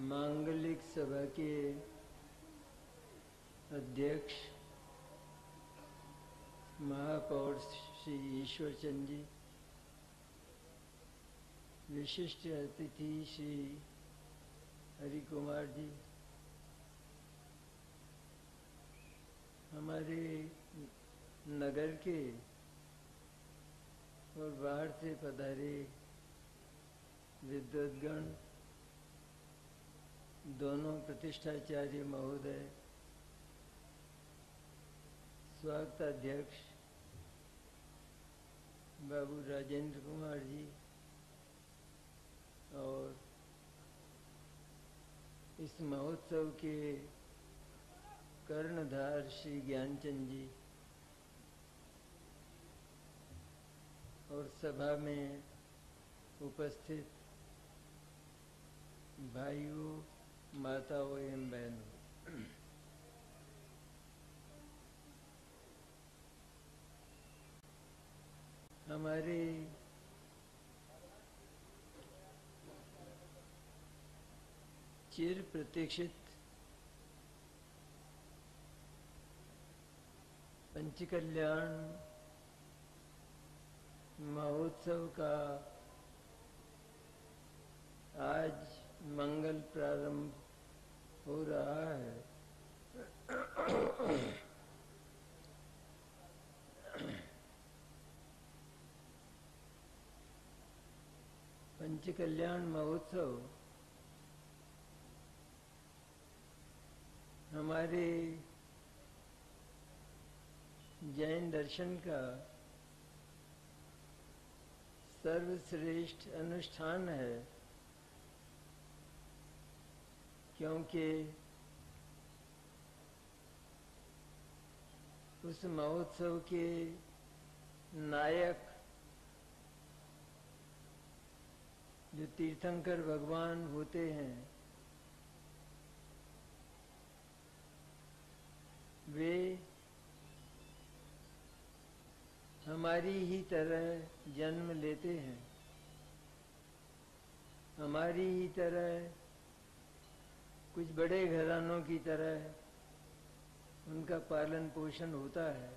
मांगलिक सभा के अध्यक्ष महापौर श्री ईश्वर चंद जी, विशिष्ट अतिथि श्री हरि कुमार जी, हमारे नगर के और बाहर से पधारे विद्वद्गण, दोनों प्रतिष्ठाचार्य महोदय, स्वागताध्यक्ष बाबू राजेंद्र कुमार जी और इस महोत्सव के कर्णधार श्री ज्ञानचंद जी और सभा में उपस्थित भाइयों, माताओं एवं बहनों, हमारे चिर प्रतीक्षित पंचकल्याण महोत्सव का आज मंगल प्रारंभ हो रहा है। पंचकल्याण महोत्सव हमारे जैन दर्शन का सर्वश्रेष्ठ अनुष्ठान है, क्योंकि उस महोत्सव के नायक जो तीर्थंकर भगवान होते हैं, वे हमारी ही तरह जन्म लेते हैं, हमारी ही तरह कुछ बड़े घरानों की तरह उनका पालन पोषण होता है।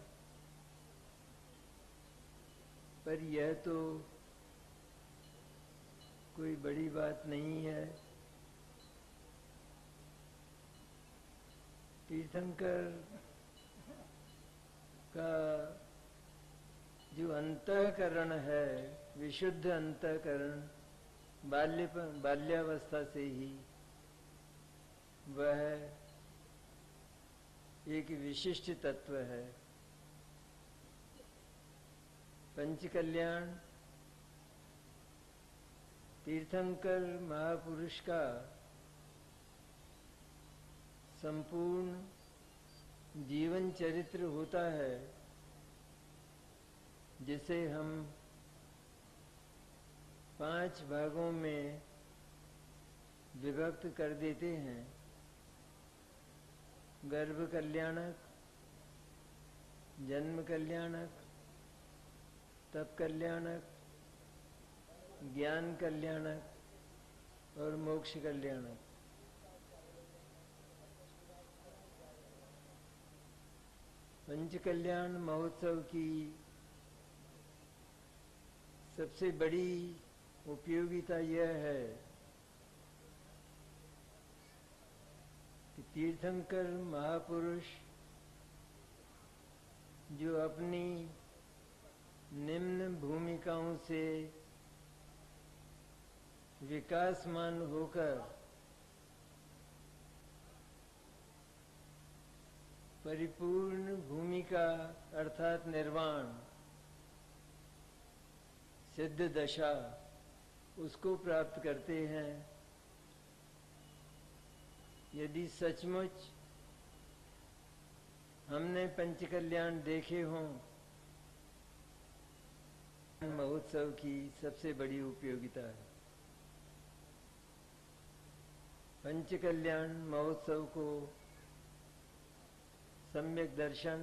पर यह तो कोई बड़ी बात नहीं है। तीर्थंकर का जो अंतःकरण है, विशुद्ध अंतःकरण, बाल्यावस्था से ही वह एक विशिष्ट तत्व है। पंचकल्याण तीर्थंकर महापुरुष का संपूर्ण जीवन चरित्र होता है, जिसे हम 5 भागों में विभक्त कर देते हैं। गर्भ कल्याणक, जन्म कल्याणक, तप कल्याणक, ज्ञान कल्याणक और मोक्ष कल्याणक। पंचकल्याण महोत्सव की सबसे बड़ी उपयोगिता यह है कि तीर्थंकर महापुरुष जो अपनी निम्न भूमिकाओं से विकासमान होकर परिपूर्ण भूमिका अर्थात निर्वाण, सिद्ध दशा, उसको प्राप्त करते हैं। यदि सचमुच हमने पंचकल्याण देखे हों, महोत्सव की सबसे बड़ी उपयोगिता है। पंचकल्याण महोत्सव को सम्यक दर्शन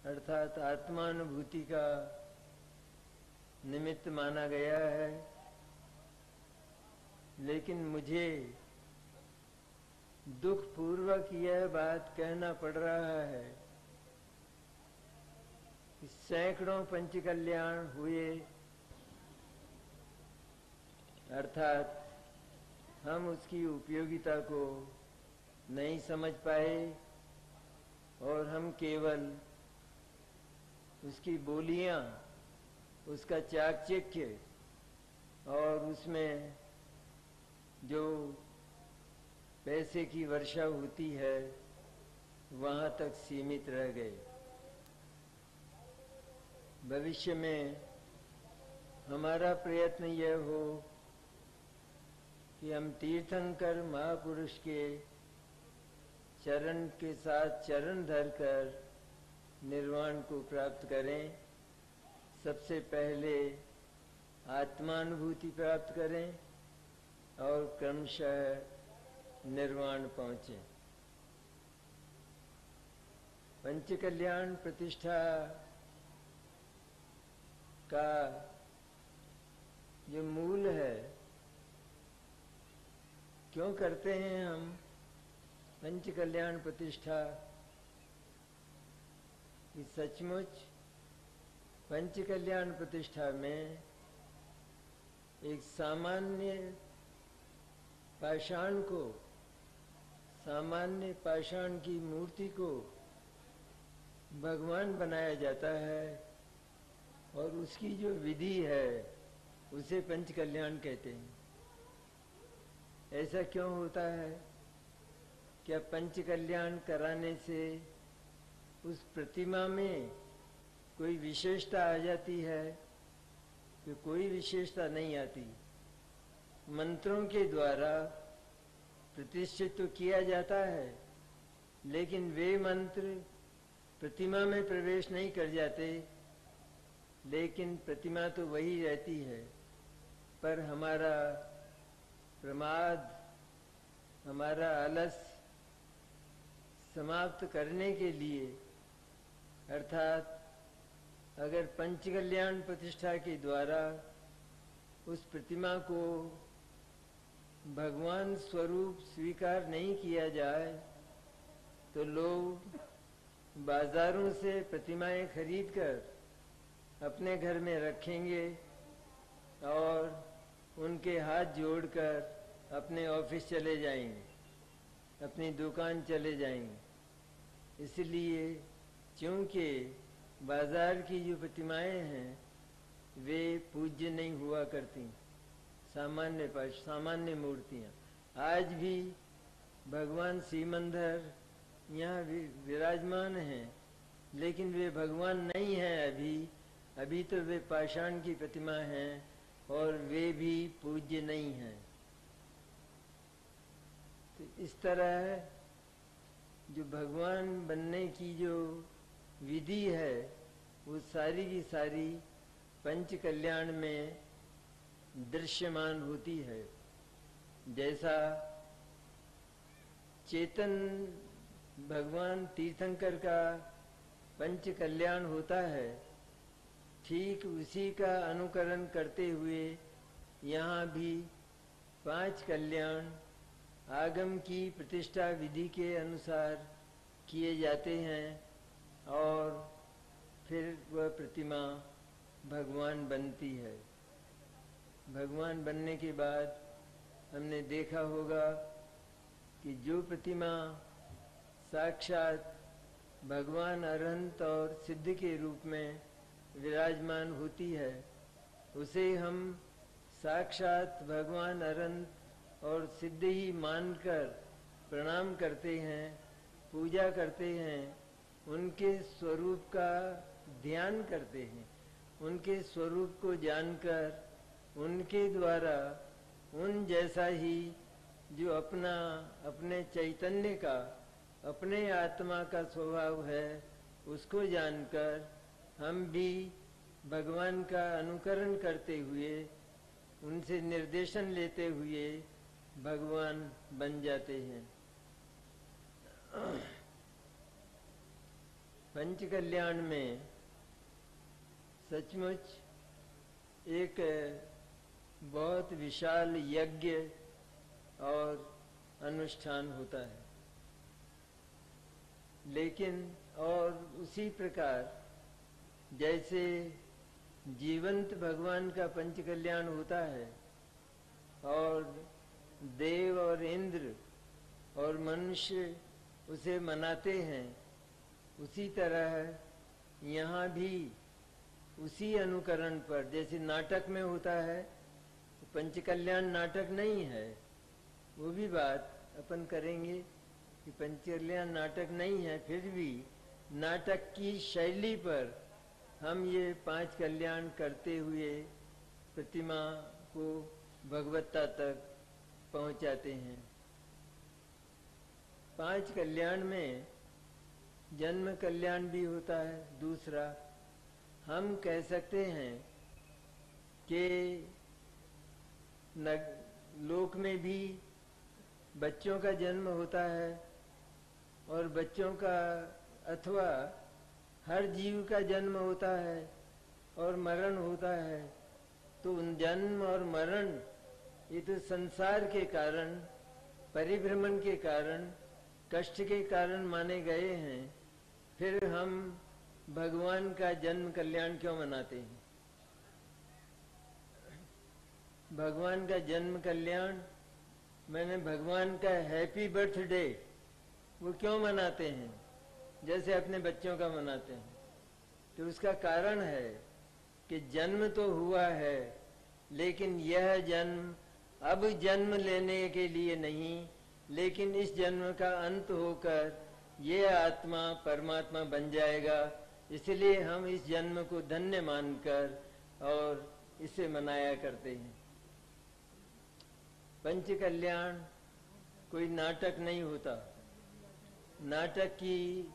अर्थात आत्मानुभूति का निमित्त माना गया है, लेकिन मुझे दुख पूर्वक यह बात कहना पड़ रहा है कि सैकड़ों पंच कल्याण हुए, अर्थात हम उसकी उपयोगिता को नहीं समझ पाए और हम केवल उसकी बोलियां, उसका चाकचक्य और उसमें जो पैसे की वर्षा होती है वहां तक सीमित रह गए। भविष्य में हमारा प्रयत्न यह हो कि हम तीर्थंकर महापुरुष के चरण के साथ चरण धरकर निर्वाण को प्राप्त करें। सबसे पहले आत्मानुभूति प्राप्त करें और क्रमशः निर्वाण पहुंचे। पंच कल्याण प्रतिष्ठा का जो मूल है, क्यों करते हैं हम पंच कल्याण प्रतिष्ठा? कि सचमुच पंच कल्याण प्रतिष्ठा में एक सामान्य पाषाण को, सामान्य पाषाण की मूर्ति को भगवान बनाया जाता है और उसकी जो विधि है उसे पंच कल्याण कहते हैं। ऐसा क्यों होता है? क्या पंच कल्याण कराने से उस प्रतिमा में कोई विशेषता आ जाती है? कि कोई विशेषता नहीं आती। मंत्रों के द्वारा प्रतिष्ठित तो किया जाता है, लेकिन वे मंत्र प्रतिमा में प्रवेश नहीं कर जाते, लेकिन प्रतिमा तो वही रहती है। पर हमारा प्रमाद, हमारा आलस समाप्त करने के लिए, अर्थात अगर पंच कल्याण प्रतिष्ठा के द्वारा उस प्रतिमा को भगवान स्वरूप स्वीकार नहीं किया जाए तो लोग बाजारों से प्रतिमाएं खरीदकर अपने घर में रखेंगे और उनके हाथ जोड़कर अपने ऑफिस चले जाएंगे, अपनी दुकान चले जाएंगे। इसलिए क्योंकि बाजार की जो प्रतिमाएं हैं वे पूज्य नहीं हुआ करती, सामान्य मूर्तियां। आज भी भगवान सीमंदर यहाँ विराजमान हैं, लेकिन वे भगवान नहीं हैं। अभी तो वे पाषाण की प्रतिमा हैं और वे भी पूज्य नहीं हैं। तो इस तरह जो भगवान बनने की जो विधि है वो सारी की सारी पंच कल्याण में दृश्यमान होती है। जैसा चेतन भगवान तीर्थंकर का पंच कल्याण होता है, ठीक उसी का अनुकरण करते हुए यहाँ भी पांच कल्याण आगम की प्रतिष्ठा विधि के अनुसार किए जाते हैं और फिर वह प्रतिमा भगवान बनती है। भगवान बनने के बाद हमने देखा होगा कि जो प्रतिमा साक्षात भगवान अरहंत और सिद्ध के रूप में विराजमान होती है, उसे हम साक्षात भगवान अरहंत और सिद्ध ही मानकर प्रणाम करते हैं, पूजा करते हैं, उनके स्वरूप का ध्यान करते हैं, उनके स्वरूप को जानकर उनके द्वारा उन जैसा ही जो अपने चैतन्य का, अपने आत्मा का स्वभाव है, उसको जानकर हम भी भगवान का अनुकरण करते हुए, उनसे निर्देशन लेते हुए भगवान बन जाते हैं। पंच कल्याण में सचमुच एक बहुत विशाल यज्ञ और अनुष्ठान होता है। लेकिन और उसी प्रकार जैसे जीवंत भगवान का पंच कल्याण होता है और देव और इंद्र और मनुष्य उसे मनाते हैं, उसी तरह यहाँ भी उसी अनुकरण पर, जैसे नाटक में होता है, तो पंच कल्याण नाटक नहीं है, वो भी बात अपन करेंगे कि पंच कल्याण नाटक नहीं है, फिर भी नाटक की शैली पर हम ये 5 कल्याण करते हुए प्रतिमा को भगवत्ता तक पहुंचाते हैं। 5 कल्याण में जन्म कल्याण भी होता है। दूसरा, हम कह सकते हैं कि लोक में भी बच्चों का जन्म होता है और बच्चों का अथवा हर जीव का जन्म होता है और मरण होता है। तो उन जन्म और मरण ये तो संसार के कारण, परिभ्रमण के कारण, कष्ट के कारण माने गए हैं। फिर हम भगवान का जन्म कल्याण क्यों मनाते हैं? भगवान का जन्म कल्याण मैंने भगवान का हैप्पी बर्थडे वो क्यों मनाते हैं जैसे अपने बच्चों का मनाते हैं? तो उसका कारण है कि जन्म तो हुआ है, लेकिन यह जन्म अब जन्म लेने के लिए नहीं, लेकिन इस जन्म का अंत होकर यह आत्मा परमात्मा बन जाएगा। इसलिए हम इस जन्म को धन्य मानकर और इसे मनाया करते हैं। पंच कल्याण कोई नाटक नहीं होता। नाटक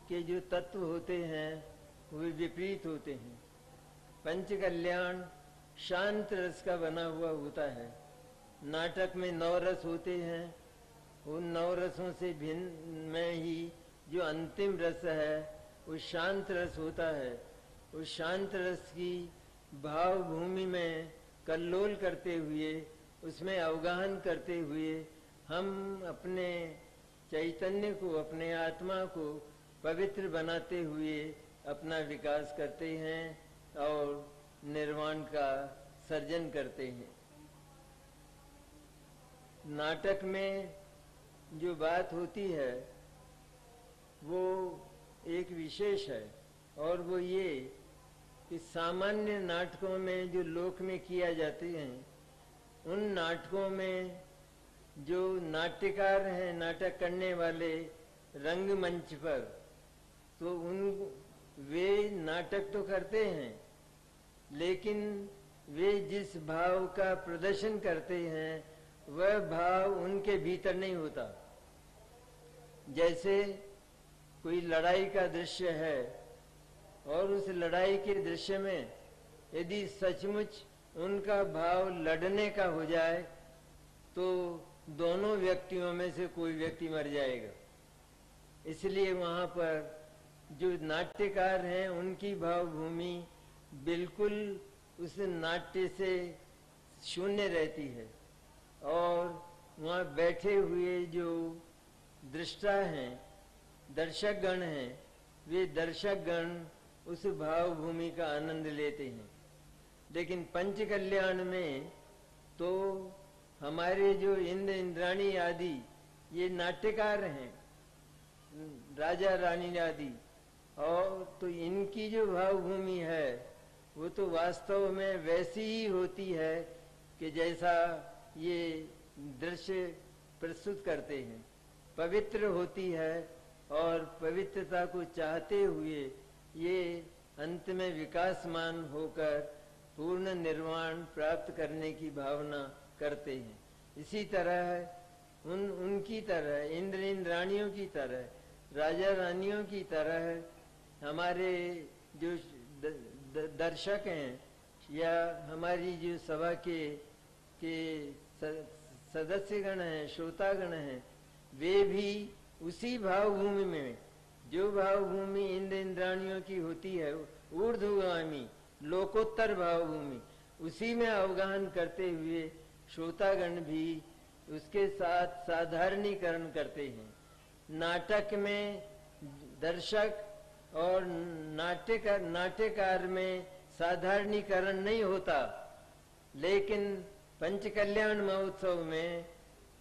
के जो तत्व होते हैं वे विपरीत होते हैं। पंच कल्याण शांत रस का बना हुआ होता है। नाटक में 9 रस होते हैं, उन 9 रसों से भिन्न में ही जो अंतिम रस है वो शांत रस होता है। उस शांत रस की भाव भूमि में कल्लोल करते हुए, उसमें अवगाहन करते हुए हम अपने चैतन्य को, अपने आत्मा को पवित्र बनाते हुए अपना विकास करते हैं और निर्वाण का सर्जन करते हैं। नाटक में जो बात होती है वो एक विशेष है, और वो ये कि सामान्य नाटकों में जो लोक में किया जाते हैं, उन नाटकों में जो नाट्यकार हैं, नाटक करने वाले रंगमंच पर, तो वे नाटक तो करते हैं, लेकिन वे जिस भाव का प्रदर्शन करते हैं वह भाव उनके भीतर नहीं होता। जैसे कोई लड़ाई का दृश्य है और उस लड़ाई के दृश्य में यदि सचमुच उनका भाव लड़ने का हो जाए तो दोनों व्यक्तियों में से कोई व्यक्ति मर जाएगा। इसलिए वहां पर जो नाट्यकार हैं उनकी भावभूमि बिल्कुल उस नाट्य से शून्य रहती है, और वहां बैठे हुए जो दृष्टा हैं, दर्शक गण हैं, वे दर्शक गण उस भावभूमि का आनंद लेते हैं। लेकिन पंच कल्याण में तो हमारे जो इंद्र इंद्राणी आदि ये नाट्यकार हैं, राजा रानी आदि, और तो इनकी जो भावभूमि है वो तो वास्तव में वैसी ही होती है कि जैसा ये दृश्य प्रस्तुत करते हैं। पवित्र होती है और पवित्रता को चाहते हुए ये अंत में विकासमान होकर पूर्ण निर्वाण प्राप्त करने की भावना करते हैं। इसी तरह उनकी तरह, इंद्र इंद्राणियों की तरह, राजा रानियों की तरह हमारे जो दर्शक हैं या हमारी जो सभा के सदस्यगण हैं, श्रोतागण हैं, वे भी उसी भावभूमि में, जो भावभूमि इंद्र इंद्राणियों की होती है, ऊर्ध्वगामी लोकोत्तर भावभूमि, उसी में अवगाहन करते हुए श्रोतागण भी उसके साथ साधारणीकरण करते हैं। नाटक में दर्शक और नाट्यकार में साधारणीकरण नहीं होता, लेकिन पंचकल्याण महोत्सव में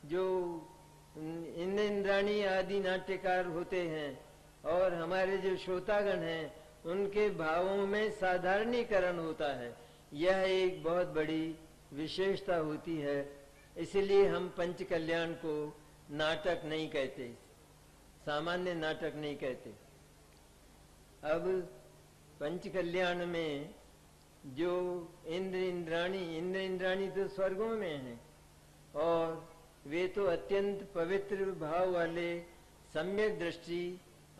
जो इंद्राणी आदि नाट्यकार होते हैं और हमारे जो श्रोतागण हैं, उनके भावों में साधारणीकरण होता है। यह एक बहुत बड़ी विशेषता होती है। इसलिए हम पंचकल्याण को नाटक नहीं कहते, सामान्य नाटक नहीं कहते। अब पंचकल्याण में जो इंद्र इंद्राणी तो स्वर्गों में हैं और वे तो अत्यंत पवित्र भाव वाले सम्यक दृष्टि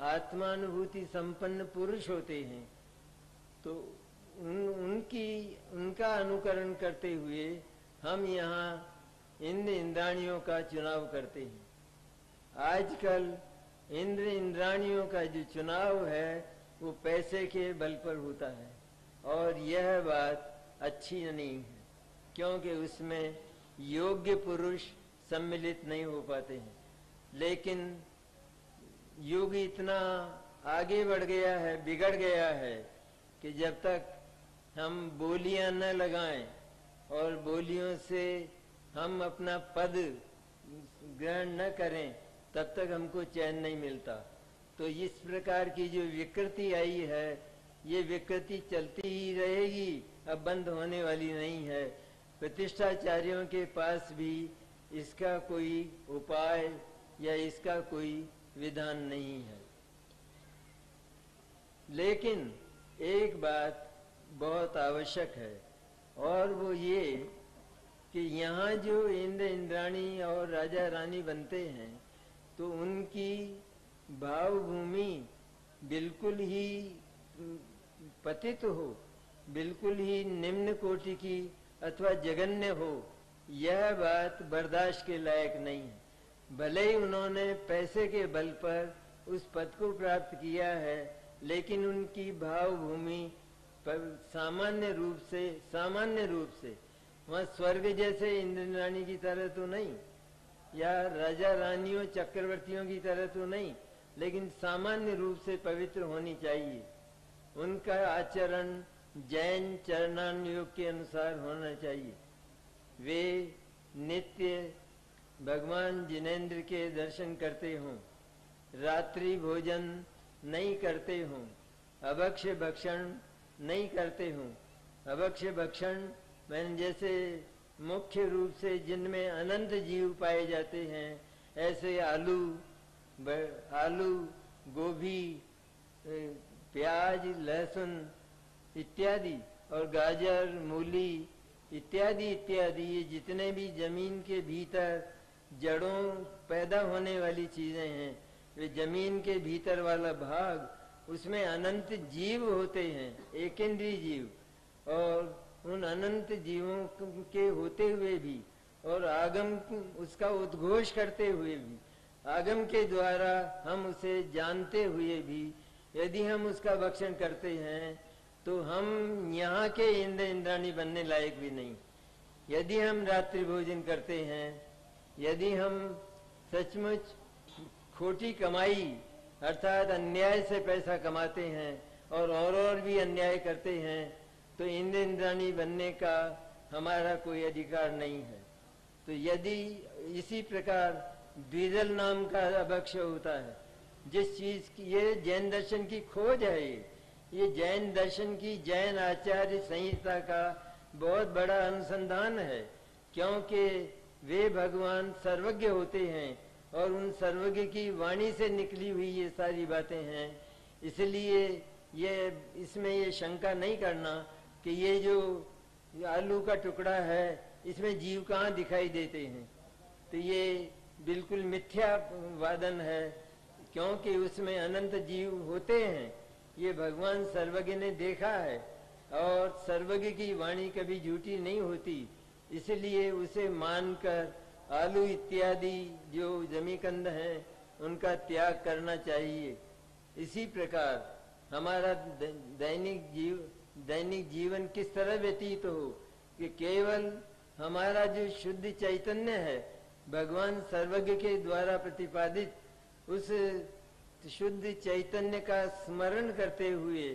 आत्मानुभूति संपन्न पुरुष होते हैं। तो उनका अनुकरण करते हुए हम यहाँ इंद्राणियों का चुनाव करते हैं। आजकल इंद्राणियों का जो चुनाव है वो पैसे के बल पर होता है और यह बात अच्छी नहीं है, क्योंकि उसमें योग्य पुरुष सम्मिलित नहीं हो पाते हैं। लेकिन युग इतना आगे बढ़ गया है, बिगड़ गया है कि जब तक हम बोलियां न लगाएं और बोलियों से हम अपना पद ग्रहण न करें, तब तक हमको चैन नहीं मिलता। तो इस प्रकार की जो विकृति आई है, ये विकृति चलती ही रहेगी, अब बंद होने वाली नहीं है। प्रतिष्ठाचार्यों के पास भी इसका कोई उपाय या इसका कोई विधान नहीं है। लेकिन एक बात बहुत आवश्यक है, और वो ये कि यहाँ जो इंद्राणी और राजा रानी बनते हैं, तो उनकी भावभूमि बिल्कुल ही पतित हो, बिल्कुल ही निम्न कोटि की अथवा जघन्य हो, यह बात बर्दाश्त के लायक नहीं है। भले ही उन्होंने पैसे के बल पर उस पद को प्राप्त किया है, लेकिन उनकी भावभूमि सामान्य रूप से वहाँ स्वर्ग जैसे इंद्राणी की तरह तो नहीं, या राजा रानियों चक्रवर्तियों की तरह तो नहीं, लेकिन सामान्य रूप से पवित्र होनी चाहिए। उनका आचरण जैन चरणानुयोग के अनुसार होना चाहिए। वे नित्य भगवान जिनेंद्र के दर्शन करते हों, रात्रि भोजन नहीं करते हों, अभक्ष्य भक्षण नहीं करते हों। अभक्ष्य भक्षण मैंने जैसे मुख्य रूप से जिनमें अनंत जीव पाए जाते हैं, ऐसे आलू, गोभी, प्याज, लहसुन इत्यादि और गाजर, मूली इत्यादि इत्यादि, ये जितने भी जमीन के भीतर जड़ों पैदा होने वाली चीजें हैं, वे जमीन के भीतर वाला भाग, उसमें अनंत जीव होते हैं, एकेंद्रीय जीव। और उन अनंत जीवों के होते हुए भी और आगम उसका उद्घोष करते हुए भी, आगम के द्वारा हम उसे जानते हुए भी यदि हम उसका भक्षण करते हैं, तो हम यहाँ के इंद्राणी बनने लायक भी नहीं। यदि हम रात्रि भोजन करते हैं, यदि हम सचमुच खोटी कमाई अर्थात अन्याय से पैसा कमाते हैं और भी अन्याय करते हैं, तो इंद्राणी बनने का हमारा कोई अधिकार नहीं है। तो यदि इसी प्रकार द्विदल नाम का अभक्ष्य होता है, जिस चीज की ये जैन दर्शन की खोज है, ये जैन दर्शन की जैन आचार्य संहिता का बहुत बड़ा अनुसंधान है, क्योंकि वे भगवान सर्वज्ञ होते हैं और उन सर्वज्ञ की वाणी से निकली हुई ये सारी बातें हैं। इसलिए ये इसमें ये शंका नहीं करना कि ये जो आलू का टुकड़ा है, इसमें जीव कहाँ दिखाई देते हैं, तो ये बिल्कुल मिथ्या वादन है, क्योंकि उसमें अनंत जीव होते हैं। ये भगवान सर्वज्ञ ने देखा है और सर्वज्ञ की वाणी कभी झूठी नहीं होती, इसलिए उसे मानकर आलू इत्यादि जो जमीकंद हैं उनका त्याग करना चाहिए। इसी प्रकार हमारा दैनिक जीवन किस तरह व्यतीत हो कि केवल हमारा जो शुद्ध चैतन्य है भगवान सर्वज्ञ के द्वारा प्रतिपादित उस शुद्ध चैतन्य का स्मरण करते हुए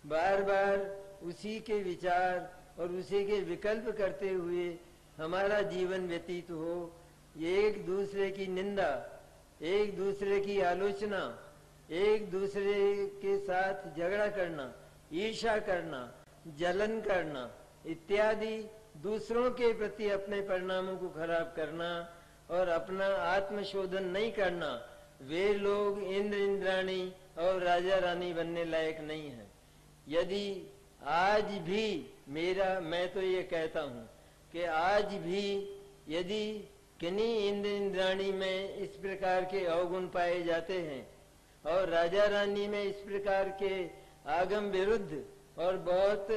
बार बार उसी के विचार और उसी के विकल्प करते हुए हमारा जीवन व्यतीत हो। एक दूसरे की निंदा, एक दूसरे की आलोचना, एक दूसरे के साथ झगड़ा करना, ईर्ष्या करना, जलन करना इत्यादि दूसरों के प्रति अपने परिणामों को खराब करना और अपना आत्मशोधन नहीं करना, वे लोग इंद्र इंद्राणी और राजा रानी बनने लायक नहीं है। यदि आज भी मैं तो ये कहता हूँ कि आज भी यदि किन्हीं इंद्र इंद्राणी में इस प्रकार के अवगुण पाए जाते हैं और राजा रानी में इस प्रकार के आगम विरुद्ध और बहुत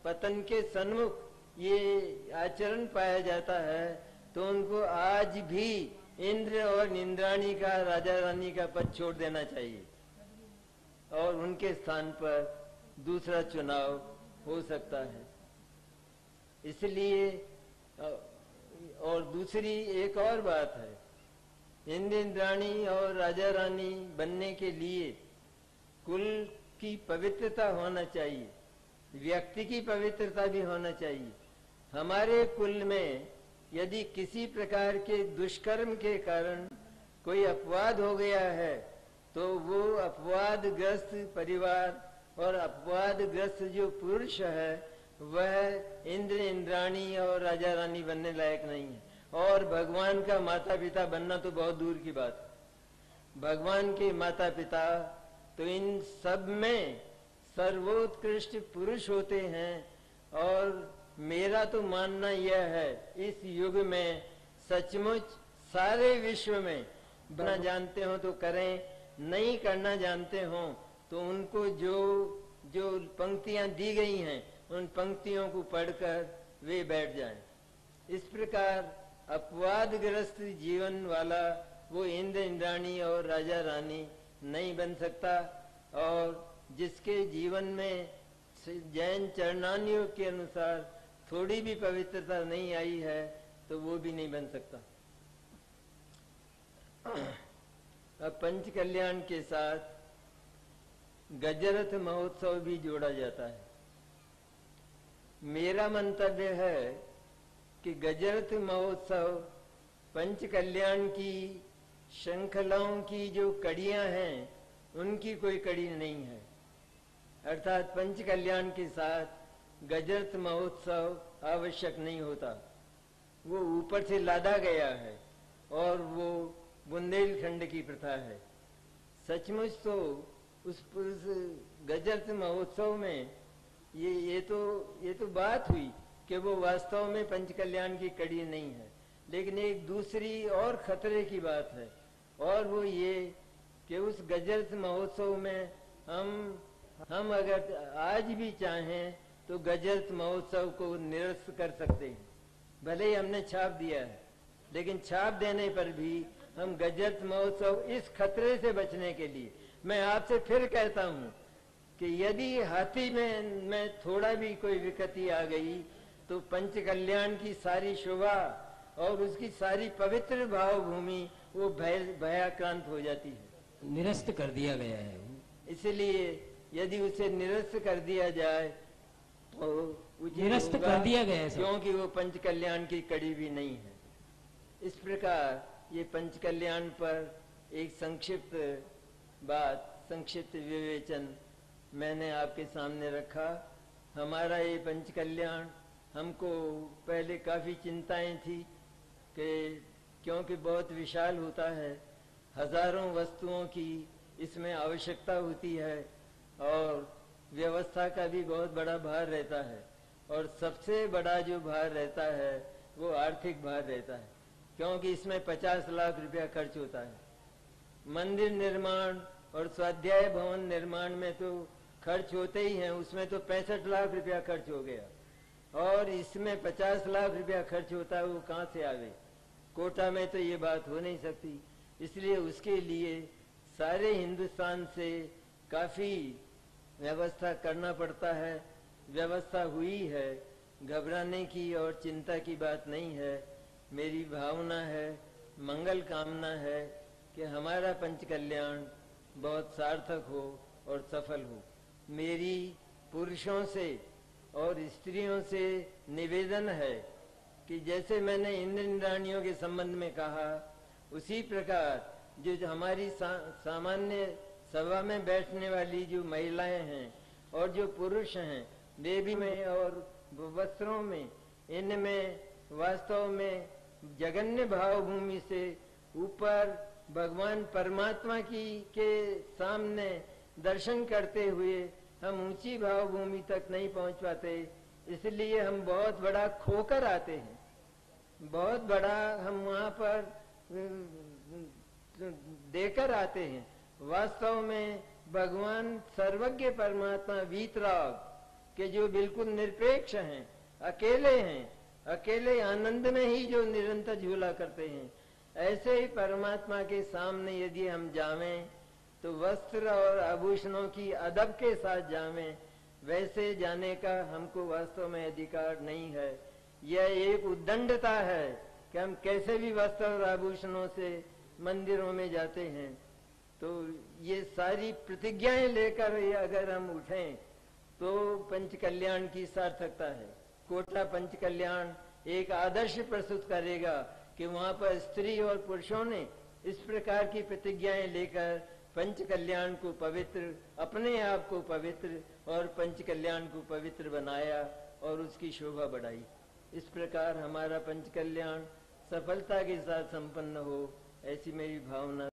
पतन के सन्मुख ये आचरण पाया जाता है, तो उनको आज भी इंद्र और इंद्राणी का, राजा रानी का पद छोड़ देना चाहिए और उनके स्थान पर दूसरा चुनाव हो सकता है। इसलिए और दूसरी एक और बात है, इंद्र इंद्राणी और राजा रानी बनने के लिए कुल की पवित्रता होना चाहिए, व्यक्ति की पवित्रता भी होना चाहिए। हमारे कुल में यदि किसी प्रकार के दुष्कर्म के कारण कोई अपवाद हो गया है तो वो अपवादग्रस्त परिवार और अपवादग्रस्त जो पुरुष है वह इंद्र इंद्राणी और राजा रानी बनने लायक नहीं है। और भगवान का माता पिता बनना तो बहुत दूर की बात है। भगवान के माता पिता तो इन सब में सर्वोत्कृष्ट पुरुष होते हैं। और मेरा तो मानना यह है, इस युग में सचमुच सारे विश्व में बना जानते हो तो करें, नहीं करना जानते हो तो उनको जो पंक्तियां दी गई हैं उन पंक्तियों को पढ़कर वे बैठ जाएं। इस प्रकार अपवादग्रस्त जीवन वाला वो इंद्र इंद्राणी और राजा रानी नहीं बन सकता। और जिसके जीवन में जैन चरणान्यों के अनुसार थोड़ी भी पवित्रता नहीं आई है तो वो भी नहीं बन सकता। अब पंच कल्याण के साथ गजरथ महोत्सव भी जोड़ा जाता है। मेरा मंतव्य है कि गजरथ महोत्सव पंच कल्याण की श्रृंखलाओं की जो कड़ियां हैं उनकी कोई कड़ी नहीं है। अर्थात पंच कल्याण के साथ गजरथ महोत्सव आवश्यक नहीं होता, वो ऊपर से लादा गया है और वो बुंदेलखंड की प्रथा है। सचमुच तो उस गजरथ महोत्सव में ये तो बात हुई कि वो वास्तव में पंच कल्याण की कड़ी नहीं है। लेकिन एक दूसरी और खतरे की बात है और वो ये कि उस गजरथ महोत्सव में हम अगर आज भी चाहें तो गजरथ महोत्सव को निरस्त कर सकते हैं। भले ही हमने छाप दिया है, लेकिन छाप देने पर भी हम गजरथ महोत्सव इस खतरे से बचने के लिए मैं आपसे फिर कहता हूँ कि यदि हाथी में थोड़ा भी कोई विकृति आ गई तो पंच कल्याण की सारी शोभा और उसकी सारी पवित्र भाव भूमि वो भयाक्रांत हो जाती है। निरस्त कर दिया गया है। इसलिए यदि उसे निरस्त कर दिया जाए तो निरस्त कर दिया गया है, क्योंकि वो पंच कल्याण की कड़ी भी नहीं है। इस प्रकार ये पंच कल्याण पर एक संक्षिप्त बात, संक्षिप्त विवेचन मैंने आपके सामने रखा। हमारा ये पंच कल्याण, हमको पहले काफी चिंताएं थी कि क्योंकि बहुत विशाल होता है, हजारों वस्तुओं की इसमें आवश्यकता होती है और व्यवस्था का भी बहुत बड़ा भार रहता है। और सबसे बड़ा जो भार रहता है वो आर्थिक भार रहता है, क्योंकि इसमें 50 लाख रुपया खर्च होता है। मंदिर निर्माण और स्वाध्याय भवन निर्माण में तो खर्च होते ही हैं, उसमें तो 65 लाख रुपया खर्च हो गया और इसमें 50 लाख रुपया खर्च होता है, वो कहाँ से आवे? कोटा में तो ये बात हो नहीं सकती। इसलिए उसके लिए सारे हिंदुस्तान से काफी व्यवस्था करना पड़ता है। व्यवस्था हुई है, घबराने की और चिंता की बात नहीं है। मेरी भावना है, मंगल कामना है कि हमारा पंच कल्याण बहुत सार्थक हो और सफल हो। मेरी पुरुषों से और स्त्रियों से निवेदन है कि जैसे मैंने इंद्र इंद्राणियों के संबंध में कहा, उसी प्रकार जो हमारी सामान्य सभा में बैठने वाली जो महिलाएं हैं और जो पुरुष हैं, वे भी में और वस्त्रों में, इनमें वास्तव में जगन्य भाव भूमि से ऊपर भगवान परमात्मा की के सामने दर्शन करते हुए हम ऊंची भाव भूमि तक नहीं पहुंच पाते। इसलिए हम बहुत बड़ा खोकर आते हैं, बहुत बड़ा हम वहां पर देकर आते हैं। वास्तव में भगवान सर्वज्ञ परमात्मा वीतराग के जो बिल्कुल निरपेक्ष हैं, अकेले हैं, अकेले आनंद में ही जो निरंतर झूला करते हैं, ऐसे ही परमात्मा के सामने यदि हम जावें तो वस्त्र और आभूषणों की अदब के साथ जावें, वैसे जाने का हमको वास्तव में अधिकार नहीं है। यह एक उद्दंडता है कि हम कैसे भी वस्त्र और आभूषणों से मंदिरों में जाते हैं। तो ये सारी प्रतिज्ञाएं लेकर अगर हम उठें तो पंच कल्याण की सार्थकता है। कोटा पंच कल्याण एक आदर्श प्रस्तुत करेगा कि वहां पर स्त्री और पुरुषों ने इस प्रकार की प्रतिज्ञाएं लेकर पंच कल्याण को पवित्र, अपने आप को पवित्र और पंच कल्याण को पवित्र बनाया और उसकी शोभा बढ़ाई। इस प्रकार हमारा पंच कल्याण सफलता के साथ संपन्न हो, ऐसी मेरी भावना।